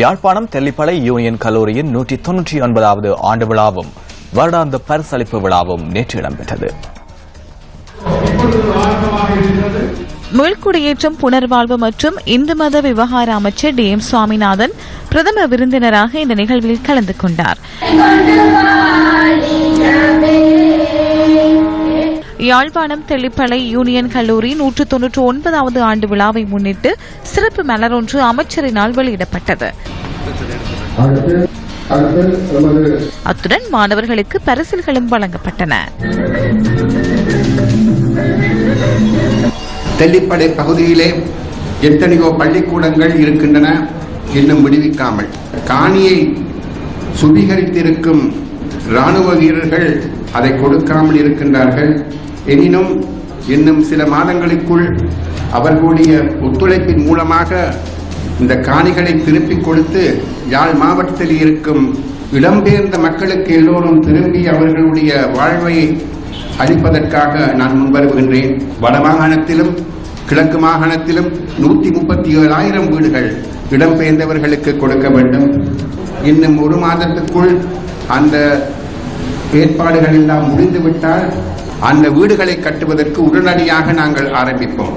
Yazhpanam Tellippalai union கல்லூரியின் 199வது ஆண்டு விழாவும் வருடாந்த பரிசளிப்பு விழாவும் நேற்று இடம்பெற்றது. மீள்குடியேற்றம், புனர்வாழ்வு மற்றும் இந்து மத விவகார அமைச்சர் டி எம் சுவாமிநாதன் பிரதம விருந்தினராக இந்த நிகழ்வில் கலந்து கொண்டார். யாழ்ப்பாணம் தெல்லிப்பளை யூனியன் கல்லூரி 199வது ஆண்டு விழாவை முன்னிட்டு சிறப்பு மலர் ஒன்று அமைச்சரினால் வெளியிடப்பட்டது. அத்துடன் மாணவர்களுக்கு பரிசில்களும் வழங்கப்பட்டன. தெல்லிப்பளை பகுதியிலே எத்தனையோ பள்ளிக்கூடங்கள் இருக்கின்றன, இன்னும் விடுவிக்காமல். காணியை சுவீகரித்திருக்கும் ராணுவ வீரர்கள் அதை கொடுக்காமல் இருக்கின்றார்கள். எனினும் இன்னும் சில மாதங்களுக்குள் அவர்களுடைய ஒத்துழைப்பின் மூலமாக இந்த காணிகளை திருப்பிக் கொடுத்து யாழ் மாவட்டத்தில் இருக்கும் இடம்பெயர்ந்த மக்களுக்கு எல்லோரும் திரும்பி அவர்களுடைய வாழ்வை அளிப்பதற்காக நான் முன்வருகின்றேன். வடமாகாணத்திலும் கிழக்கு மாகாணத்திலும் 137,000 வீடுகள் இடம்பெயர்ந்தவர்களுக்கு கொடுக்க வேண்டும். இன்னும் ஒரு மாதத்துக்குள் அந்த ஏற்பாடுகள் எல்லாம் முடிந்துவிட்டால் அந்த வீடுகளை கட்டுவதற்கு உடனடியாக நாங்கள் ஆரம்பிப்போம்.